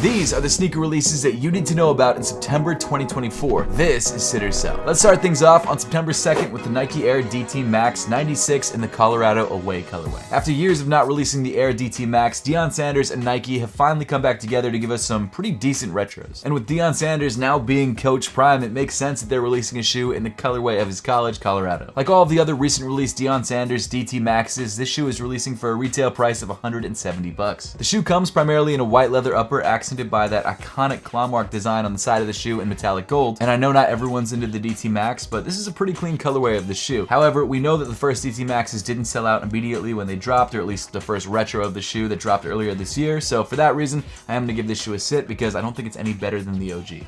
These are the sneaker releases that you need to know about in September 2024. This is Sit or Sell. Let's start things off on September 2nd with the Nike Air DT Max 96 in the Colorado away colorway. After years of not releasing the Air DT Max, Deion Sanders and Nike have finally come back together to give us some pretty decent retros. And with Deion Sanders now being Coach Prime, it makes sense that they're releasing a shoe in the colorway of his college, Colorado. Like all of the other recent released Deion Sanders DT Maxes, this shoe is releasing for a retail price of $170. The shoe comes primarily in a white leather upper accented by that iconic claw mark design on the side of the shoe in metallic gold. And I know not everyone's into the DT Max, but this is a pretty clean colorway of the shoe. However, we know that the first DT Maxes didn't sell out immediately when they dropped, or at least the first retro of the shoe that dropped earlier this year. So for that reason, I am going to give this shoe a sit because I don't think it's any better than the OG.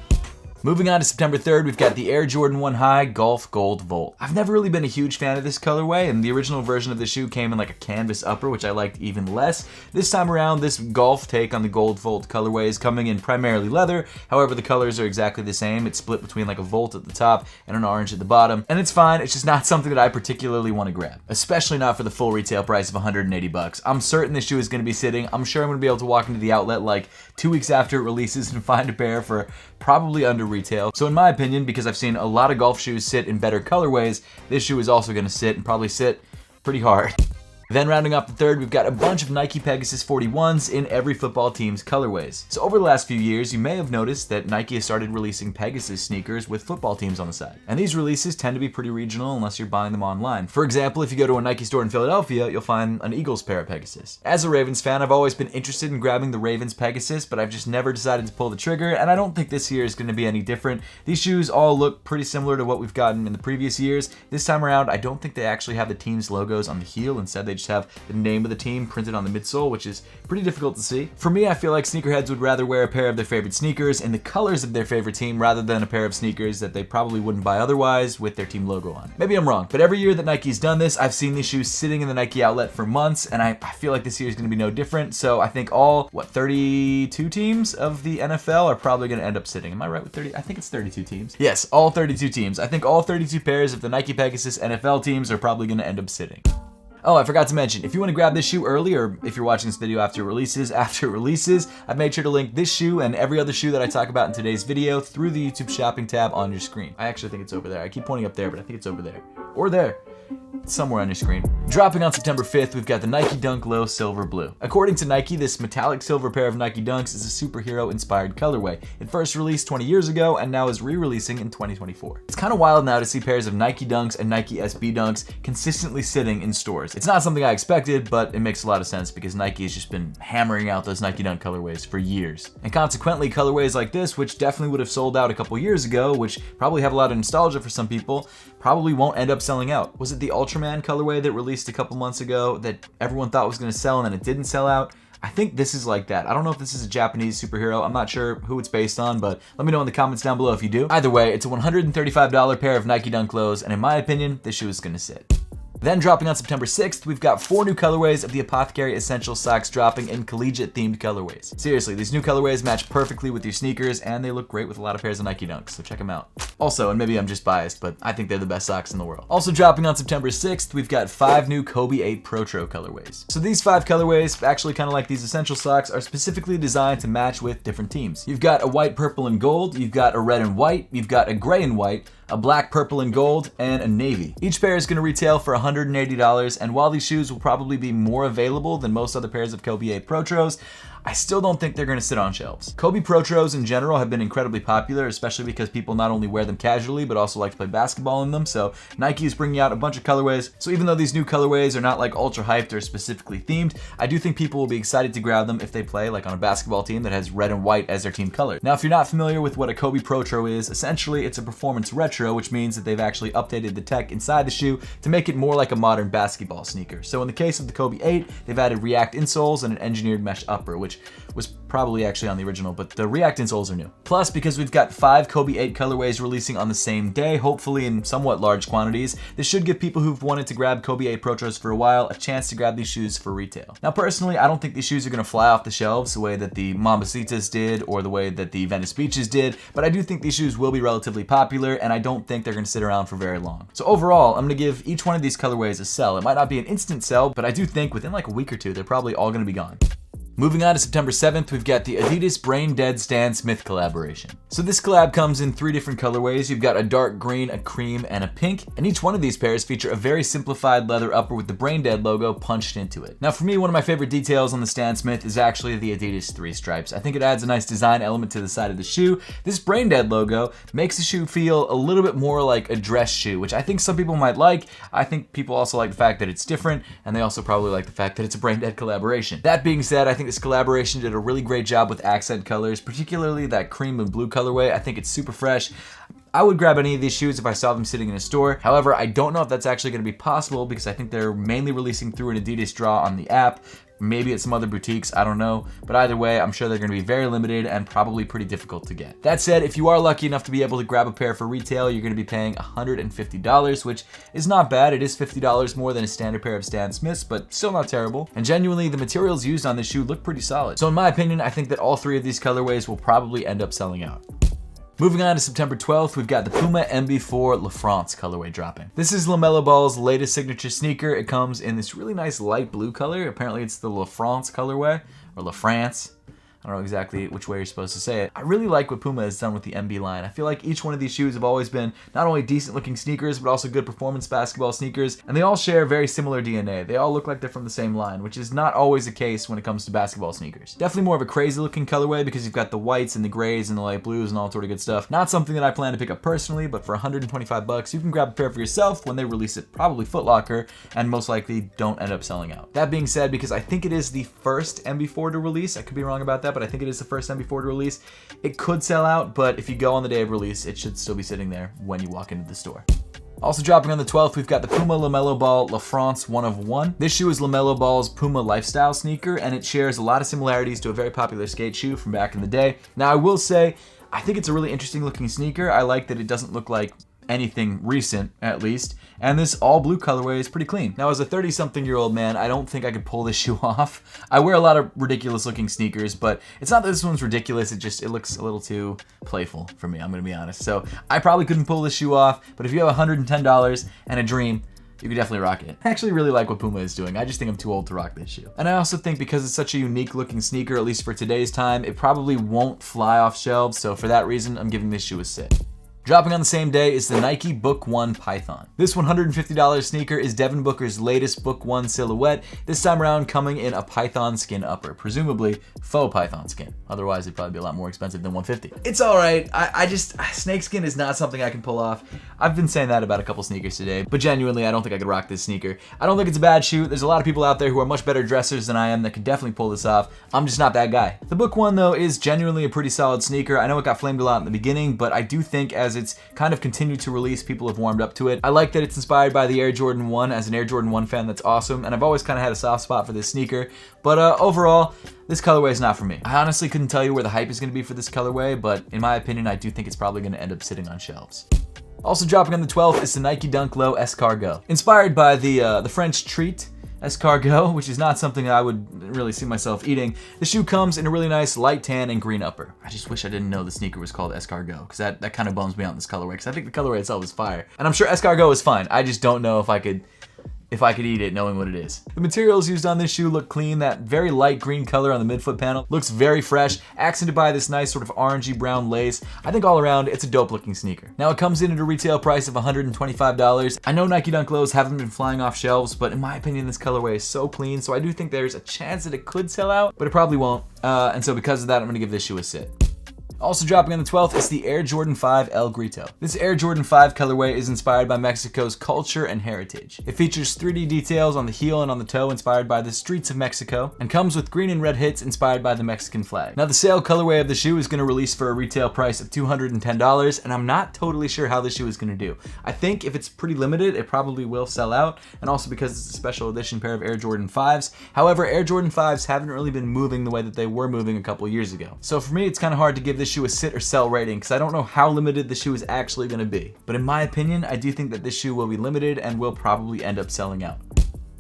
Moving on to September 3rd, we've got the Air Jordan 1 High Golf Gold Volt. I've never really been a huge fan of this colorway, and the original version of the shoe came in like a canvas upper, which I liked even less. This time around, this golf take on the Gold Volt colorway is coming in primarily leather. However, the colors are exactly the same. It's split between like a volt at the top and an orange at the bottom, and it's fine. It's just not something that I particularly want to grab, especially not for the full retail price of $180. I'm certain this shoe is going to be sitting. I'm sure I'm going to be able to walk into the outlet like 2 weeks after it releases and find a pair for probably under retail. So in my opinion, because I've seen a lot of golf shoes sit in better colorways, this shoe is also going to sit and probably sit pretty hard. Then rounding off the third, we've got a bunch of Nike Pegasus 41s in every football team's colorways. So over the last few years, you may have noticed that Nike has started releasing Pegasus sneakers with football teams on the side. And these releases tend to be pretty regional unless you're buying them online. For example, if you go to a Nike store in Philadelphia, you'll find an Eagles pair of Pegasus. As a Ravens fan, I've always been interested in grabbing the Ravens Pegasus, but I've just never decided to pull the trigger, and I don't think this year is going to be any different. These shoes all look pretty similar to what we've gotten in the previous years. This time around, I don't think they actually have the team's logos on the heel. Instead, they just have the name of the team printed on the midsole, which is pretty difficult to see. For me, I feel like sneakerheads would rather wear a pair of their favorite sneakers in the colors of their favorite team rather than a pair of sneakers that they probably wouldn't buy otherwise with their team logo on. Maybe I'm wrong, but every year that Nike's done this, I've seen these shoes sitting in the Nike outlet for months, and I feel like this year is going to be no different. So I think all, 32 teams of the NFL are probably going to end up sitting. Am I right with 30? I think it's 32 teams. Yes, all 32 teams. I think all 32 pairs of the Nike Pegasus NFL teams are probably going to end up sitting. Oh, I forgot to mention, if you want to grab this shoe early, or if you're watching this video after it releases, I've made sure to link this shoe and every other shoe that I talk about in today's video through the YouTube shopping tab on your screen. I actually think it's over there. I keep pointing up there, but I think it's over there. Or there. It's somewhere on your screen. Dropping on September 5th, we've got the Nike Dunk Low Silver Blue. According to Nike, this metallic silver pair of Nike Dunks is a superhero-inspired colorway. It first released 20 years ago and now is re-releasing in 2024. It's kind of wild now to see pairs of Nike Dunks and Nike SB Dunks consistently sitting in stores. It's not something I expected, but it makes a lot of sense because Nike has just been hammering out those Nike Dunk colorways for years. And consequently, colorways like this, which definitely would have sold out a couple years ago, which probably have a lot of nostalgia for some people, probably won't end up selling out. Was it the Ultraman colorway that released a couple months ago that everyone thought was going to sell and then it didn't sell out? I think this is like that. I don't know if this is a Japanese superhero. I'm not sure who it's based on, but let me know in the comments down below if you do. Either way, it's a $135 pair of Nike Dunk Lows, and in my opinion, this shoe is going to sit. Then dropping on September 6th, we've got 4 new colorways of the Apothecary Essential socks dropping in collegiate themed colorways. Seriously, these new colorways match perfectly with your sneakers and they look great with a lot of pairs of Nike Dunks, so check them out. Also, and maybe I'm just biased, but I think they're the best socks in the world. Also dropping on September 6th, we've got 5 new Kobe 8 Protro colorways. So these 5 colorways, actually kind of like these Essential socks, are specifically designed to match with different teams. You've got a white, purple, and gold, you've got a red and white, you've got a gray and white, a black, purple, and gold, and a navy. Each pair is going to retail for $180, and while these shoes will probably be more available than most other pairs of Kobe 8 Protros, I still don't think they're going to sit on shelves. Kobe Protros in general have been incredibly popular, especially because people not only wear them casually, but also like to play basketball in them, so Nike is bringing out a bunch of colorways. So even though these new colorways are not like ultra hyped or specifically themed, I do think people will be excited to grab them if they play like on a basketball team that has red and white as their team color. Now, if you're not familiar with what a Kobe Protro is, essentially it's a performance retro, which means that they've actually updated the tech inside the shoe to make it more like a modern basketball sneaker. So in the case of the Kobe 8, they've added React insoles and an engineered mesh upper, which was probably actually on the original, but the React insoles are new. Plus, because we've got 5 Kobe 8 colorways releasing on the same day, hopefully in somewhat large quantities, this should give people who've wanted to grab Kobe 8 Protros for a while a chance to grab these shoes for retail. Now, personally, I don't think these shoes are going to fly off the shelves the way that the Mambacitas did or the way that the Venice Beaches did, but I do think these shoes will be relatively popular, and I don't think they're going to sit around for very long. So overall, I'm going to give each one of these colorways a sell. It might not be an instant sell, but I do think within like a week or two, they're probably all going to be gone. Moving on to September 7th, we've got the Adidas Brain Dead Stan Smith collaboration. So this collab comes in 3 different colorways. You've got a dark green, a cream, and a pink, and each one of these pairs feature a very simplified leather upper with the Brain Dead logo punched into it. Now for me, one of my favorite details on the Stan Smith is actually the Adidas 3 stripes. I think it adds a nice design element to the side of the shoe. This Brain Dead logo makes the shoe feel a little bit more like a dress shoe, which I think some people might like. I think people also like the fact that it's different, and they also probably like the fact that it's a Brain Dead collaboration. That being said, I think this collaboration did a really great job with accent colors, particularly that cream and blue colorway. I think it's super fresh. I would grab any of these shoes if I saw them sitting in a store. However, I don't know if that's actually going to be possible because I think they're mainly releasing through an Adidas draw on the app. Maybe at some other boutiques, I don't know. But either way, I'm sure they're going to be very limited and probably pretty difficult to get. That said, if you are lucky enough to be able to grab a pair for retail, you're going to be paying $150, which is not bad. It is $50 more than a standard pair of Stan Smiths, but still not terrible. And genuinely, the materials used on this shoe look pretty solid. So in my opinion, I think that all 3 of these colorways will probably end up selling out. Moving on to September 12th, we've got the Puma Mb.04 La France colorway dropping. This is LaMelo Ball's latest signature sneaker. It comes in this really nice light blue color. Apparently it's the La France colorway, or La France. I don't know exactly which way you're supposed to say it. I really like what Puma has done with the MB line. I feel like each one of these shoes have always been not only decent looking sneakers, but also good performance basketball sneakers, and they all share very similar DNA. They all look like they're from the same line, which is not always the case when it comes to basketball sneakers. Definitely more of a crazy looking colorway because you've got the whites and the grays and the light blues and all sort of good stuff. Not something that I plan to pick up personally, but for $125, you can grab a pair for yourself when they release it, probably Foot Locker, and most likely don't end up selling out. That being said, because I think it is the first MB.04 to release, I could be wrong about that, but I think it is the first MB.04 to release. It could sell out, but if you go on the day of release, it should still be sitting there when you walk into the store. Also dropping on the 12th, we've got the Puma LaMelo Ball La France 1 of 1. This shoe is LaMelo Ball's Puma lifestyle sneaker, and it shares a lot of similarities to a very popular skate shoe from back in the day. Now I will say, I think it's a really interesting looking sneaker. I like that it doesn't look like anything recent, at least, and this all blue colorway is pretty clean. Now as a 30-something-year-old man, I don't think I could pull this shoe off. I wear a lot of ridiculous looking sneakers, but it's not that this one's ridiculous, it looks a little too playful for me, I'm gonna be honest. So I probably couldn't pull this shoe off, but if you have $110 and a dream, you could definitely rock it. I actually really like what Puma is doing. I just think I'm too old to rock this shoe. And I also think because it's such a unique looking sneaker, at least for today's time, it probably won't fly off shelves, so for that reason, I'm giving this shoe a sit. Dropping on the same day is the Nike Book 1 Python. This $150 sneaker is Devin Booker's latest Book 1 silhouette, this time around coming in a python skin upper, presumably faux python skin. Otherwise it'd probably be a lot more expensive than $150. It's alright, snakeskin is not something I can pull off. I've been saying that about a couple sneakers today, but genuinely I don't think I could rock this sneaker. I don't think it's a bad shoe. There's a lot of people out there who are much better dressers than I am that could definitely pull this off. I'm just not that guy. The Book 1 though is genuinely a pretty solid sneaker. I know it got flamed a lot in the beginning, but I do think as it's kind of continued to release, people have warmed up to it. I like that it's inspired by the Air Jordan 1. As an Air Jordan 1 fan, that's awesome, and I've always kind of had a soft spot for this sneaker, but overall, this colorway is not for me. I honestly couldn't tell you where the hype is going to be for this colorway, but in my opinion, I do think it's probably going to end up sitting on shelves. Also dropping on the 12th is the Nike Dunk Low Escargot. Inspired by the French treat, Escargot, which is not something I would really see myself eating. The shoe comes in a really nice light tan and green upper. I just wish I didn't know the sneaker was called Escargot, because that kind of bums me out in this colorway, because I think the colorway itself is fire. And I'm sure Escargot is fine. I just don't know if I could eat it knowing what it is. The materials used on this shoe look clean. That very light green color on the midfoot panel looks very fresh, accented by this nice sort of orangey brown lace. I think all around, it's a dope looking sneaker. Now it comes in at a retail price of $125. I know Nike Dunk Lows haven't been flying off shelves, but in my opinion, this colorway is so clean, so I do think there's a chance that it could sell out, but it probably won't. And so because of that, I'm gonna give this shoe a sit. Also dropping on the 12th is the Air Jordan 5 El Grito. This Air Jordan 5 colorway is inspired by Mexico's culture and heritage. It features 3D details on the heel and on the toe inspired by the streets of Mexico, and comes with green and red hits inspired by the Mexican flag. Now the sale colorway of the shoe is going to release for a retail price of $210, and I'm not totally sure how this shoe is going to do. I think if it's pretty limited, it probably will sell out, and also because it's a special edition pair of Air Jordan 5s. However, Air Jordan 5s haven't really been moving the way that they were moving a couple years ago. So for me, it's kind of hard to give this shoe a sit or sell rating because I don't know how limited the shoe is actually going to be. But in my opinion, I do think that this shoe will be limited and will probably end up selling out.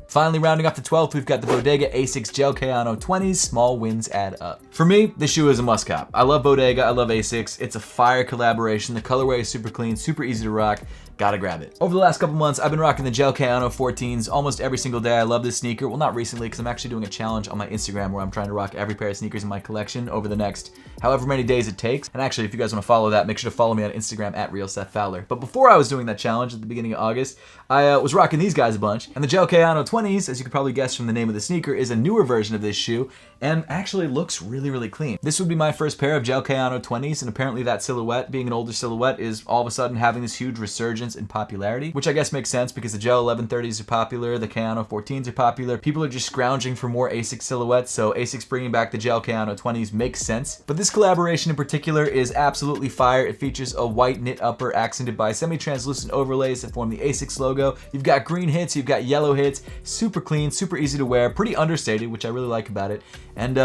Finally, rounding off the 12th, we've got the Bodega Asics Gel Kayano 20s, small wins add up. For me, this shoe is a must cop. I love Bodega, I love Asics. It's a fire collaboration. The colorway is super clean, super easy to rock. gotta grab it. Over the last couple months, I've been rocking the gel Kayano 14s almost every single day. I love this sneaker. Well, not recently, because I'm actually doing a challenge on my Instagram where I'm trying to rock every pair of sneakers in my collection over the next however many days it takes. And actually, if you guys want to follow that, make sure to follow me on Instagram at @RealSethFowler. But before I was doing that challenge at the beginning of August, I was rocking these guys a bunch. And the gel Kayano 20s, as you can probably guess from the name of the sneaker, is a newer version of this shoe and actually looks really, really clean. This would be my first pair of gel Kayano 20s, and apparently that silhouette, being an older silhouette, is all of a sudden having this huge resurgence in popularity, which I guess makes sense because the gel 1130s are popular, the Kayano 14s are popular. People are just scrounging for more Asics silhouettes, so Asics bringing back the gel Kayano 20s makes sense. But this collaboration in particular is absolutely fire. It features a white knit upper accented by semi-translucent overlays that form the Asics logo. You've got green hits, you've got yellow hits, super clean, super easy to wear, pretty understated, which I really like about it. And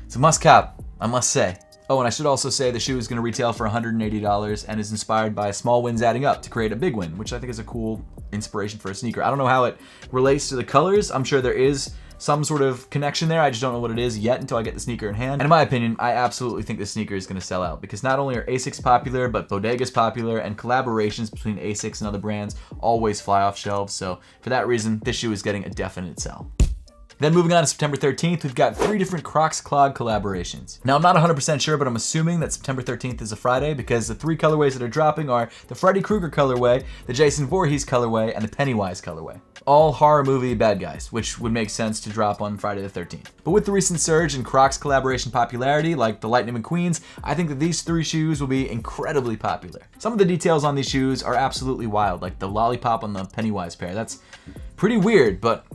it's a must cop, I must say. Oh, and I should also say the shoe is going to retail for $180 and is inspired by small wins adding up to create a big win, which I think is a cool inspiration for a sneaker. I don't know how it relates to the colors. I'm sure there is some sort of connection there. I just don't know what it is yet until I get the sneaker in hand. And in my opinion, I absolutely think this sneaker is going to sell out because not only are Asics popular, but Bodega's popular, and collaborations between Asics and other brands always fly off shelves. So for that reason, this shoe is getting a definite sell. Then moving on to September 13th, we've got 3 different Crocs Clog collaborations. Now, I'm not 100% sure, but I'm assuming that September 13th is a Friday because the 3 colorways that are dropping are the Freddy Krueger colorway, the Jason Vorhees colorway, and the Pennywise colorway. All horror movie bad guys, which would make sense to drop on Friday the 13th. But with the recent surge in Crocs collaboration popularity, like the Lightning McQueens, I think that these 3 shoes will be incredibly popular. Some of the details on these shoes are absolutely wild, like the lollipop on the Pennywise pair. That's pretty weird, but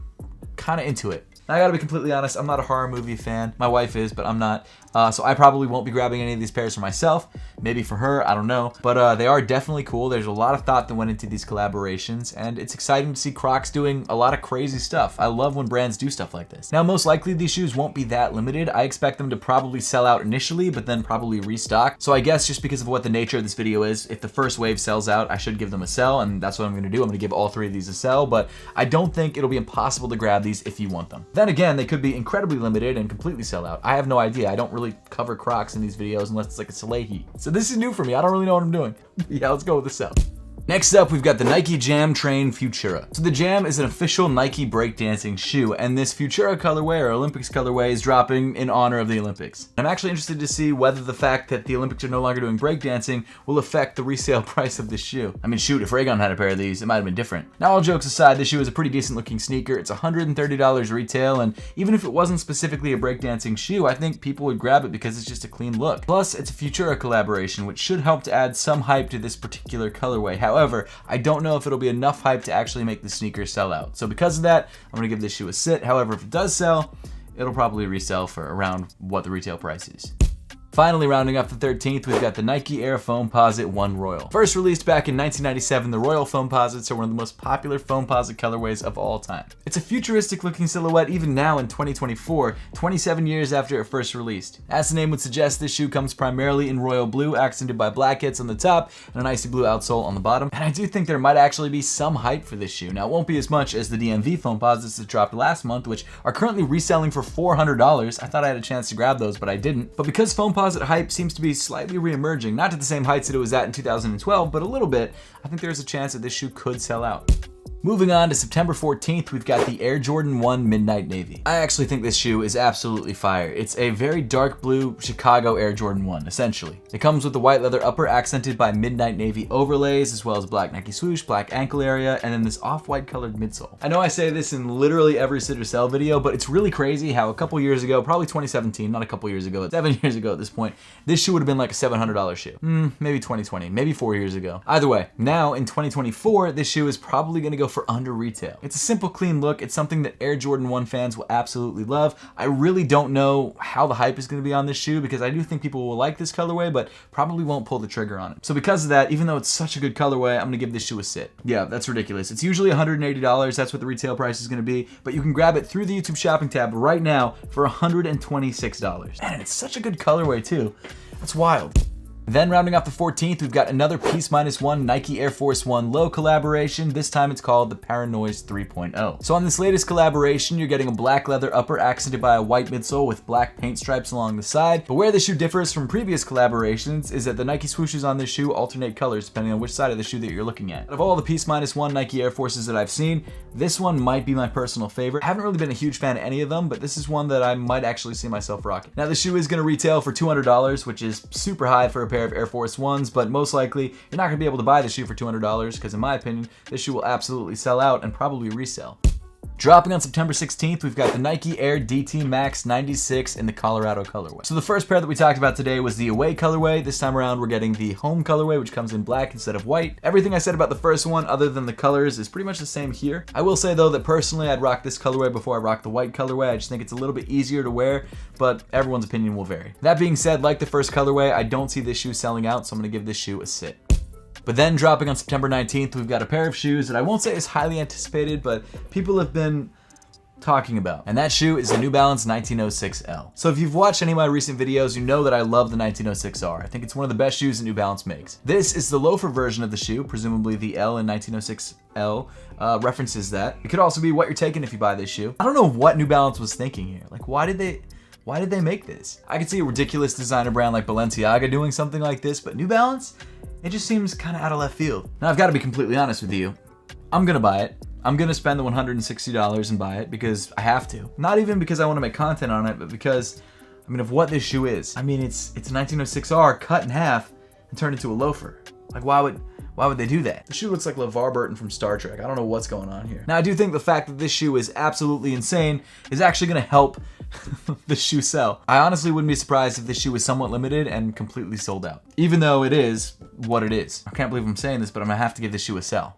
kind of into it. Now, I gotta be completely honest, I'm not a horror movie fan. My wife is, but I'm not. So I probably won't be grabbing any of these pairs for myself. Maybe for her, I don't know. But they are definitely cool. There's a lot of thought that went into these collaborations, and it's exciting to see Crocs doing a lot of crazy stuff. I love when brands do stuff like this. Now, most likely these shoes won't be that limited. I expect them to probably sell out initially, but then probably restock. So I guess just because of what the nature of this video is, if the first wave sells out, I should give them a sell, and that's what I'm gonna do. I'm gonna give all 3 of these a sell, but I don't think it'll be impossible to grab these if you want them. Then again, they could be incredibly limited and completely sell out. I have no idea. I don't really cover Crocs in these videos unless it's like a Salehi. So this is new for me. I don't really know what I'm doing. Yeah, let's go with the sell. Next up, we've got the Nike Jam Train Futura. So the Jam is an official Nike breakdancing shoe, and this Futura colorway or Olympics colorway is dropping in honor of the Olympics. I'm actually interested to see whether the fact that the Olympics are no longer doing breakdancing will affect the resale price of this shoe. I mean, shoot, if Raygun had a pair of these, it might have been different. Now, all jokes aside, this shoe is a pretty decent looking sneaker. It's $130 retail, and even if it wasn't specifically a breakdancing shoe, I think people would grab it because it's just a clean look. Plus, it's a Futura collaboration, which should help to add some hype to this particular colorway. However, I don't know if it'll be enough hype to actually make the sneaker sell out. So because of that, I'm gonna give this shoe a sit. However, if it does sell, it'll probably resell for around what the retail price is. Finally, rounding up the 13th, we've got the Nike Air Foamposite 1 Royal. First released back in 1997, the Royal Foamposites are one of the most popular Foamposite colorways of all time. It's a futuristic looking silhouette even now in 2024, 27 years after it first released. As the name would suggest, this shoe comes primarily in royal blue, accented by black hits on the top and an icy blue outsole on the bottom. And I do think there might actually be some hype for this shoe. Now, it won't be as much as the DMV Foamposites that dropped last month, which are currently reselling for $400. I thought I had a chance to grab those, but I didn't. But because Foamposite hype seems to be slightly re-emerging, not to the same heights that it was at in 2012, but a little bit, I think there's a chance that this shoe could sell out. Moving on to September 14th, we've got the Air Jordan 1 Midnight Navy. I actually think this shoe is absolutely fire. It's a very dark blue Chicago Air Jordan 1, essentially. It comes with the white leather upper accented by midnight navy overlays, as well as black Nike swoosh, black ankle area, and then this off-white colored midsole. I know I say this in literally every sit or sell video, but it's really crazy how a couple years ago, probably 2017, not a couple years ago, 7 years ago at this point, this shoe would have been like a $700 shoe. Maybe 2020, maybe 4 years ago. Either way, now in 2024, this shoe is probably gonna go for under retail. It's a simple, clean look. It's something that Air Jordan 1 fans will absolutely love. I really don't know how the hype is going to be on this shoe because I do think people will like this colorway, but probably won't pull the trigger on it. So because of that, even though it's such a good colorway, I'm going to give this shoe a sit. Yeah, that's ridiculous. It's usually $180. That's what the retail price is going to be, but you can grab it through the YouTube shopping tab right now for $126. Man, it's such a good colorway too. That's wild. Then rounding off the 14th, we've got another Peaceminusone Nike Air Force 1 Low collaboration. This time it's called the Paranoise 3.0. So on this latest collaboration, you're getting a black leather upper accented by a white midsole with black paint stripes along the side. But where the shoe differs from previous collaborations is that the Nike swooshes on this shoe alternate colors depending on which side of the shoe that you're looking at. Out of all the Peaceminusone Nike Air Forces that I've seen, this one might be my personal favorite. I haven't really been a huge fan of any of them, but this is one that I might actually see myself rocking. Now the shoe is going to retail for $200, which is super high for a pair of Air Force Ones, but most likely you're not going to be able to buy the shoe for $200 because in my opinion, this shoe will absolutely sell out and probably resell. Dropping on September 16th, we've got the Nike Air DT Max 96 in the Colorado colorway. So the first pair that we talked about today was the away colorway. This time around, we're getting the home colorway, which comes in black instead of white. Everything I said about the first one, other than the colors, is pretty much the same here. I will say though that personally, I'd rock this colorway before I rock the white colorway. I just think it's a little bit easier to wear, but everyone's opinion will vary. That being said, like the first colorway, I don't see this shoe selling out, so I'm gonna give this shoe a sit. But then dropping on September 19th, we've got a pair of shoes that I won't say is highly anticipated, but people have been talking about. And that shoe is the New Balance 1906L. So if you've watched any of my recent videos, you know that I love the 1906R. I think it's one of the best shoes that New Balance makes. This is the loafer version of the shoe, presumably the L in 1906L references that. It could also be what you're taking if you buy this shoe. I don't know what New Balance was thinking here. Like, why did they make this? I could see a ridiculous designer brand like Balenciaga doing something like this, but New Balance, it just seems kind of out of left field. Now I've got to be completely honest with you. I'm gonna buy it. I'm gonna spend the $160 and buy it because I have to. Not even because I want to make content on it, but because, I mean, of what this shoe is. I mean, it's a 1906R cut in half and turned into a loafer. Like, why would they do that? The shoe looks like LeVar Burton from Star Trek. I don't know what's going on here. Now, I do think the fact that this shoe is absolutely insane is actually gonna help the shoe sell. I honestly wouldn't be surprised if this shoe is somewhat limited and completely sold out. Even though it is what it is. I can't believe I'm saying this, but I'm gonna have to give this shoe a sell.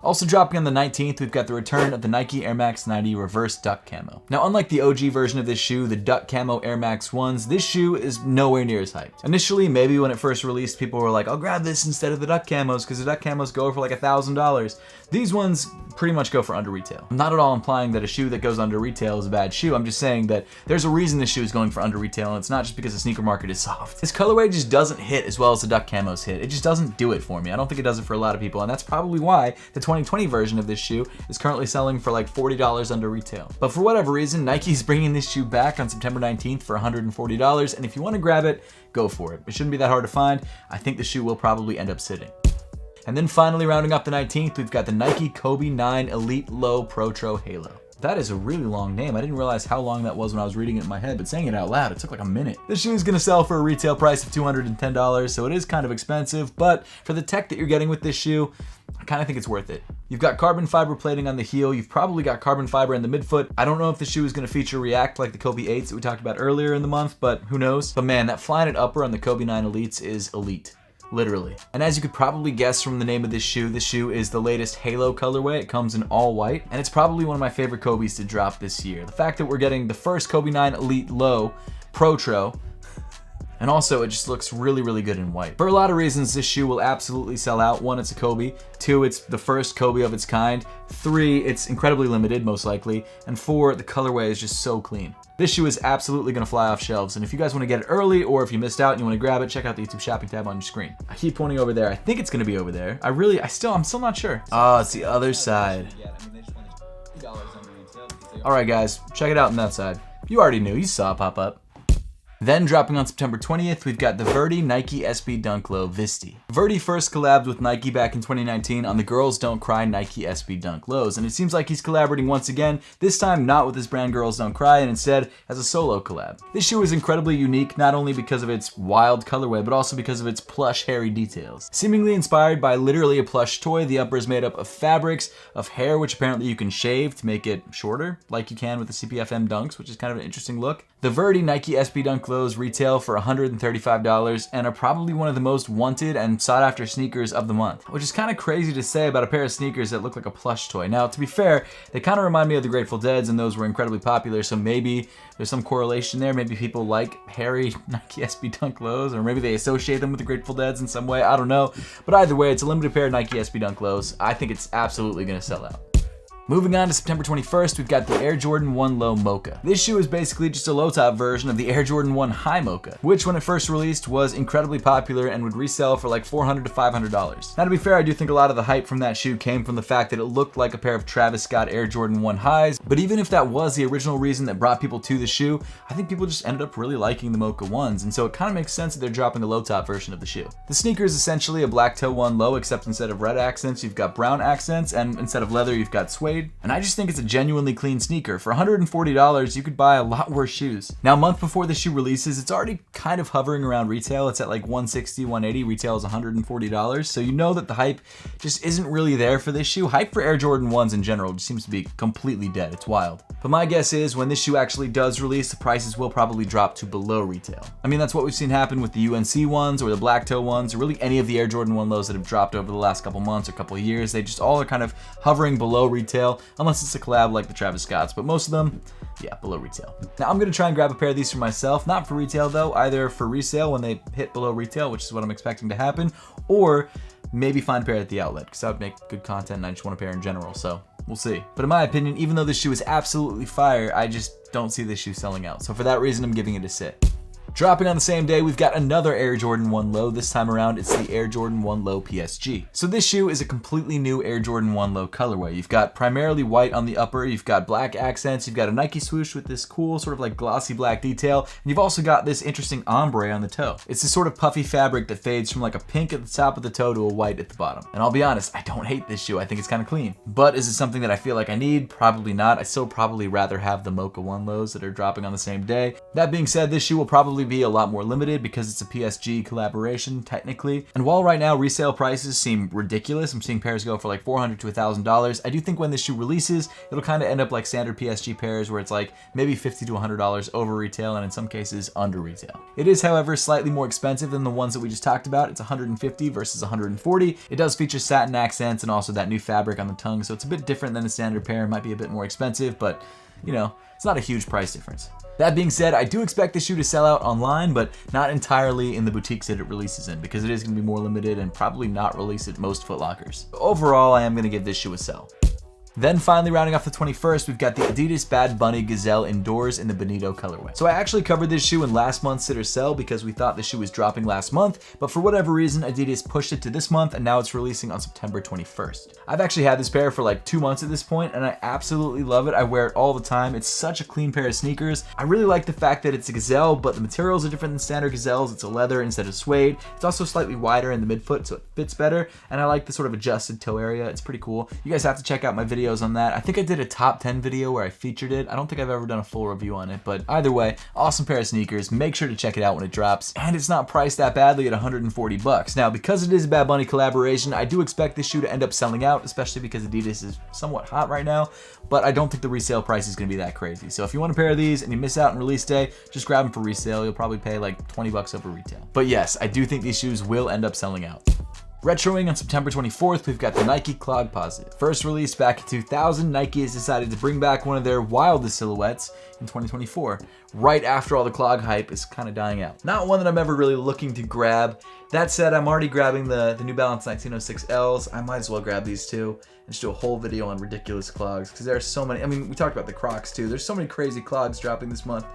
Also dropping on the 19th, we've got the return of the Nike Air Max 90 Reverse Duck Camo. Now, unlike the OG version of this shoe, the Duck Camo Air Max 1s, this shoe is nowhere near as hyped. Initially, maybe when it first released, people were like, I'll grab this instead of the Duck Camos because the Duck Camos go for like $1,000. These ones pretty much go for under retail. I'm not at all implying that a shoe that goes under retail is a bad shoe. I'm just saying that there's a reason this shoe is going for under retail, and it's not just because the sneaker market is soft. This colorway just doesn't hit as well as the Duck Camos hit. It just doesn't do it for me. I don't think it does it for a lot of people, and that's probably why the 2020 version of this shoe is currently selling for like $40 under retail. But for whatever reason, Nike's bringing this shoe back on September 19th for $140, and if you want to grab it, go for it. It shouldn't be that hard to find. I think the shoe will probably end up sitting. And then finally rounding up the 19th, we've got the Nike Kobe 9 Elite Low Protro Halo. That is a really long name. I didn't realize how long that was when I was reading it in my head, but saying it out loud, it took like a minute. This shoe is gonna sell for a retail price of $210, so it is kind of expensive, but for the tech that you're getting with this shoe, I kind of think it's worth it. You've got carbon fiber plating on the heel. You've probably got carbon fiber in the midfoot. I don't know if the shoe is going to feature React like the Kobe 8s that we talked about earlier in the month, but who knows? But man, that Flyknit upper on the Kobe 9 Elites is elite. Literally. And as you could probably guess from the name of this shoe is the latest Halo colorway. It comes in all white, and it's probably one of my favorite Kobe's to drop this year. The fact that we're getting the first Kobe 9 Elite Low Protro, and also it just looks really, really good in white. For a lot of reasons, this shoe will absolutely sell out. 1, it's a Kobe. 2, it's the first Kobe of its kind. 3, it's incredibly limited, most likely. And 4, the colorway is just so clean. This shoe is absolutely gonna fly off shelves, and if you guys wanna get it early, or if you missed out and you wanna grab it, check out the YouTube shopping tab on your screen. I keep pointing over there. I think it's gonna be over there. I'm still not sure. Oh, it's the other side. All right, guys, check it out on that side. You already knew, you saw it pop up. Then dropping on September 20th, we've got the Verdy Nike SB Dunk Low Visty. Verdy first collabed with Nike back in 2019 on the Girls Don't Cry Nike SB Dunk Lows, and it seems like he's collaborating once again, this time not with his brand Girls Don't Cry, and instead as a solo collab. This shoe is incredibly unique, not only because of its wild colorway, but also because of its plush, hairy details. Seemingly inspired by literally a plush toy, the upper is made up of fabrics, of hair, which apparently you can shave to make it shorter, like you can with the CPFM Dunks, which is kind of an interesting look. The Verdy Nike SB Dunk Lows retail for $135 and are probably one of the most wanted and sought after sneakers of the month, which is kind of crazy to say about a pair of sneakers that look like a plush toy. Now, to be fair, they kind of remind me of the Grateful Deads, and those were incredibly popular, so maybe there's some correlation there. Maybe people like hairy Nike SB Dunk Lows, or maybe they associate them with the Grateful Deads in some way. I don't know. But either way, it's a limited pair of Nike SB Dunk Lows. I think it's absolutely going to sell out. Moving on to September 21st, we've got the Air Jordan 1 Low Mocha. This shoe is basically just a low top version of the Air Jordan 1 High Mocha, which when it first released was incredibly popular and would resell for like $400 to $500. Now to be fair, I do think a lot of the hype from that shoe came from the fact that it looked like a pair of Travis Scott Air Jordan 1 Highs, but even if that was the original reason that brought people to the shoe, I think people just ended up really liking the Mocha 1s, and so it kind of makes sense that they're dropping a low top version of the shoe. The sneaker is essentially a black toe 1 low, except instead of red accents, you've got brown accents, and instead of leather, you've got suede. And I just think it's a genuinely clean sneaker. For $140, you could buy a lot worse shoes. Now, a month before the shoe releases, it's already kind of hovering around retail. It's at like $160, $180. Retail is $140. So you know that the hype just isn't really there for this shoe. Hype for Air Jordan 1s in general just seems to be completely dead. It's wild. But my guess is when this shoe actually does release, the prices will probably drop to below retail. I mean, that's what we've seen happen with the UNC ones or the black toe ones, or really any of the Air Jordan 1 lows that have dropped over the last couple months or couple of years. They just all are kind of hovering below retail, unless it's a collab like the Travis Scotts, but most of them, yeah, below retail. Now I'm gonna try and grab a pair of these for myself, not for retail though, either for resale when they hit below retail, which is what I'm expecting to happen, or maybe find a pair at the outlet, because that would make good content and I just want a pair in general, so we'll see. But in my opinion, even though this shoe is absolutely fire, I just don't see this shoe selling out. So for that reason, I'm giving it a sit. Dropping on the same day, we've got another Air Jordan 1 Low. This time around, it's the Air Jordan 1 Low PSG. So this shoe is a completely new Air Jordan 1 Low colorway. You've got primarily white on the upper, you've got black accents, you've got a Nike swoosh with this cool sort of like glossy black detail, and you've also got this interesting ombre on the toe. It's this sort of puffy fabric that fades from like a pink at the top of the toe to a white at the bottom. And I'll be honest, I don't hate this shoe. I think it's kind of clean. But is it something that I feel like I need? Probably not. I still probably rather have the Mocha 1 Lows that are dropping on the same day. That being said, this shoe will probably be a lot more limited because it's a PSG collaboration technically. And while right now resale prices seem ridiculous, I'm seeing pairs go for like $400 to $1,000, I do think when this shoe releases, it'll kind of end up like standard PSG pairs where it's like maybe $50 to $100 over retail and in some cases under retail. It is, however, slightly more expensive than the ones that we just talked about. It's $150 versus $140. It does feature satin accents and also that new fabric on the tongue, so it's a bit different than a standard pair. It might be a bit more expensive, but you know, it's not a huge price difference. That being said, I do expect this shoe to sell out online, but not entirely in the boutiques that it releases in, because it is going to be more limited and probably not release at most Foot Lockers. Overall, I am going to give this shoe a sell. Then finally rounding off the 21st, we've got the Adidas Bad Bunny Gazelle Indoors in the Bonito colorway. So I actually covered this shoe in last month's Sit or Sell because we thought the shoe was dropping last month, but for whatever reason, Adidas pushed it to this month and now it's releasing on September 21st. I've actually had this pair for like 2 months at this point and I absolutely love it. I wear it all the time. It's such a clean pair of sneakers. I really like the fact that it's a gazelle, but the materials are different than standard gazelles. It's a leather instead of suede. It's also slightly wider in the midfoot, so it fits better. And I like the sort of adjusted toe area. It's pretty cool. You guys have to check out my videos on that. I think I did a top 10 video where I featured it. I don't think I've ever done a full review on it, but either way, awesome pair of sneakers. Make sure to check it out when it drops. And it's not priced that badly at $140. Now, because it is a Bad Bunny collaboration, I do expect this shoe to end up selling out, especially because Adidas is somewhat hot right now, but I don't think the resale price is gonna be that crazy. So if you want a pair of these and you miss out on release day, just grab them for resale. You'll probably pay like $20 over retail. But yes, I do think these shoes will end up selling out. Retroing on September 24th, we've got the Nike Clogposite. First released back in 2000, Nike has decided to bring back one of their wildest silhouettes in 2024, right after all the clog hype is kind of dying out. Not one that I'm ever really looking to grab. That said, I'm already grabbing the New Balance 1906Ls. I might as well grab these too and just do a whole video on ridiculous clogs because there are so many. I mean, we talked about the Crocs too. There's so many crazy clogs dropping this month.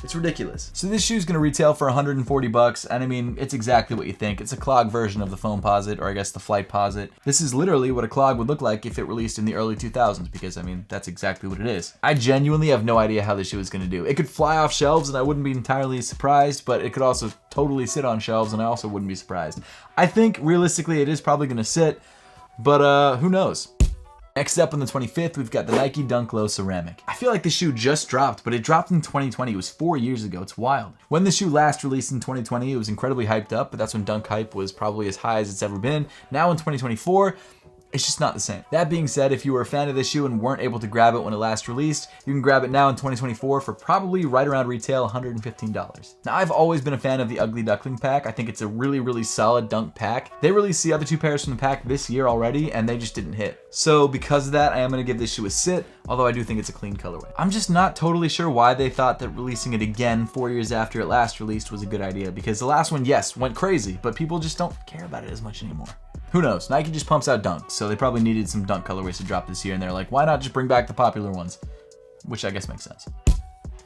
It's ridiculous. So this shoe's gonna retail for $140, and I mean, it's exactly what you think. It's a clog version of the Foamposite, or I guess the Flightposite. This is literally what a clog would look like if it released in the early 2000s, because I mean, that's exactly what it is. I genuinely have no idea how this shoe is gonna do. It could fly off shelves and I wouldn't be entirely surprised, but it could also totally sit on shelves and I also wouldn't be surprised. I think realistically it is probably gonna sit, but who knows? Next up on the 25th, we've got the Nike Dunk Low Ceramic. I feel like this shoe just dropped, but it dropped in 2020. It was 4 years ago. It's wild. When the shoe last released in 2020, it was incredibly hyped up, but that's when dunk hype was probably as high as it's ever been. Now in 2024, it's just not the same. That being said, if you were a fan of this shoe and weren't able to grab it when it last released, you can grab it now in 2024 for probably right around retail, $115. Now, I've always been a fan of the Ugly Duckling pack. I think it's a really, really solid dunk pack. They released the other 2 pairs from the pack this year already, and they just didn't hit. So because of that, I am gonna give this shoe a sit, although I do think it's a clean colorway. I'm just not totally sure why they thought that releasing it again 4 years after it last released was a good idea, because the last one, yes, went crazy, but people just don't care about it as much anymore. Who knows? Nike just pumps out dunks, so they probably needed some dunk colorways to drop this year, and they're like, why not just bring back the popular ones? Which I guess makes sense.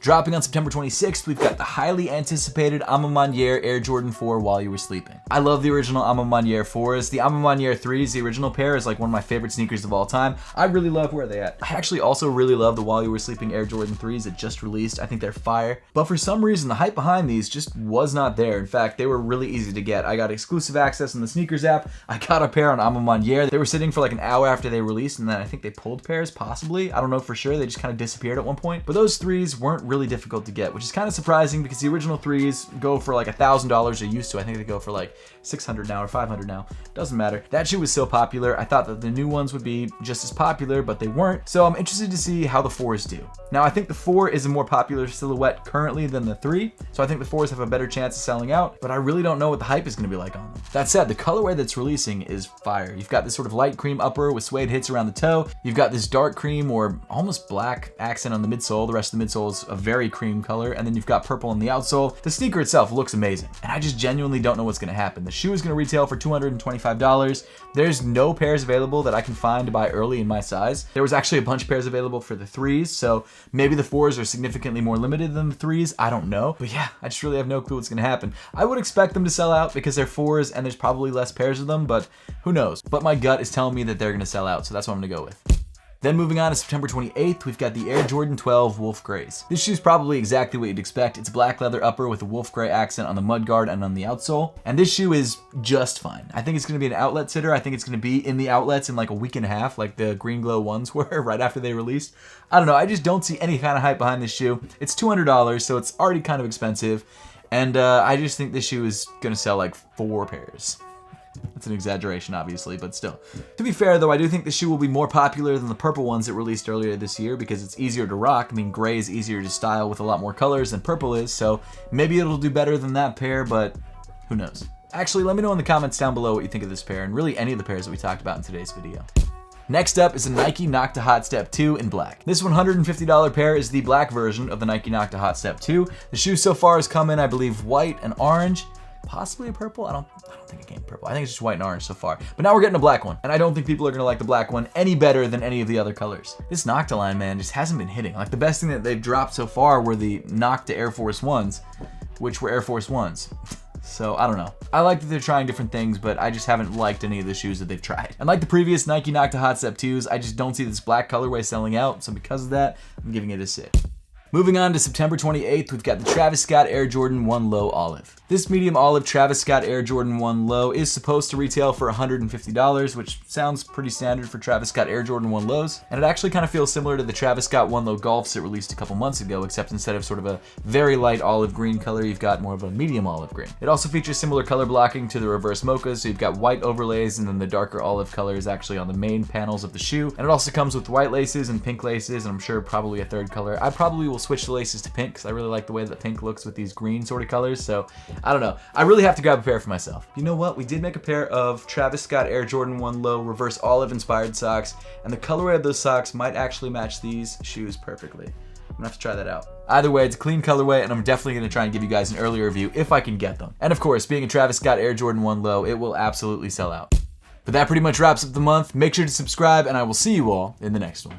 Dropping on September 26th, we've got the highly anticipated Ma Maniere Air Jordan 4 While You Were Sleeping. I love the original Ma Maniere 4s. The Ma Maniere 3s, the original pair, is like one of my favorite sneakers of all time. I really love where they at. I actually also really love the While You Were Sleeping Air Jordan 3s that just released. I think they're fire. But for some reason, the hype behind these just was not there. In fact, they were really easy to get. I got exclusive access in the sneakers app. I got a pair on Ma Maniere. They were sitting for like an hour after they released, and then I think they pulled pairs, possibly. I don't know for sure. They just kind of disappeared at one point. But those 3s weren't really difficult to get, which is kind of surprising because the original 3s go for like $1,000. They used to. I think they go for like $600 now or $500 now. Doesn't matter. That shoe was so popular. I thought that the new ones would be just as popular, but they weren't. So I'm interested to see how the 4s do. Now, I think the 4 is a more popular silhouette currently than the 3, so I think the 4s have a better chance of selling out, but I really don't know what the hype is going to be like on them. That said, the colorway that's releasing is fire. You've got this sort of light cream upper with suede hits around the toe. You've got this dark cream or almost black accent on the midsole. The rest of the midsole is a very cream color, and then you've got purple on the outsole. The sneaker itself looks amazing, and I just genuinely don't know what's going to happen. The shoe is going to retail for $225. There's no pairs available that I can find to buy early in my size. There was actually a bunch of pairs available for the 3s, so maybe the 4s are significantly more limited than the 3s. I don't know, but yeah, I just really have no clue what's going to happen. I would expect them to sell out because they're 4s and there's probably less pairs of them, but who knows? But my gut is telling me that they're going to sell out, so that's what I'm going to go with. Then moving on to September 28th, we've got the Air Jordan 12 Wolf Grays. This shoe's probably exactly what you'd expect. It's a black leather upper with a wolf gray accent on the mudguard and on the outsole. And this shoe is just fine. I think it's going to be an outlet sitter. I think it's going to be in the outlets in like a week and a half, like the Green Glow ones were right after they released. I don't know. I just don't see any kind of hype behind this shoe. It's $200, so it's already kind of expensive. And I just think this shoe is going to sell like 4 pairs. That's an exaggeration, obviously, but still. To be fair, though, I do think the shoe will be more popular than the purple ones that released earlier this year because it's easier to rock. I mean, gray is easier to style with a lot more colors than purple is, so maybe it'll do better than that pair, but who knows? Actually, let me know in the comments down below what you think of this pair and really any of the pairs that we talked about in today's video. Next up is a Nike Nocta Hot Step 2 in black. This $150 pair is the black version of the Nike Nocta Hot Step 2. The shoe so far has come in, I believe, white and orange. Possibly a purple? I don't think it came purple. I think it's just white and orange so far. But now we're getting a black one. And I don't think people are going to like the black one any better than any of the other colors. This Nocta line, man, just hasn't been hitting. Like, the best thing that they've dropped so far were the Nocta Air Force Ones, which were Air Force Ones. So, I don't know. I like that they're trying different things, but I just haven't liked any of the shoes that they've tried. And like the previous Nike Nocta Hot Step 2s, I just don't see this black colorway selling out. So because of that, I'm giving it a sit. Moving on to September 28th, we've got the Travis Scott Air Jordan 1 Low Olive. This medium olive Travis Scott Air Jordan 1 Low is supposed to retail for $150, which sounds pretty standard for Travis Scott Air Jordan 1 Lows, and it actually kind of feels similar to the Travis Scott 1 Low Golfs it released a couple months ago, except instead of sort of a very light olive green color, you've got more of a medium olive green. It also features similar color blocking to the reverse mochas, so you've got white overlays and then the darker olive color is actually on the main panels of the shoe, and it also comes with white laces and pink laces, and I'm sure probably a third color. I probably will switch the laces to pink because I really like the way that pink looks with these green sort of colors, so I don't know. I really have to grab a pair for myself. You know what? We did make a pair of Travis Scott Air Jordan 1 Low reverse olive inspired socks, and the colorway of those socks might actually match these shoes perfectly. I'm gonna have to try that out. Either way, it's a clean colorway, and I'm definitely gonna try and give you guys an early review if I can get them. And of course, being a Travis Scott Air Jordan 1 Low, it will absolutely sell out. But that pretty much wraps up the month. Make sure to subscribe, and I will see you all in the next one.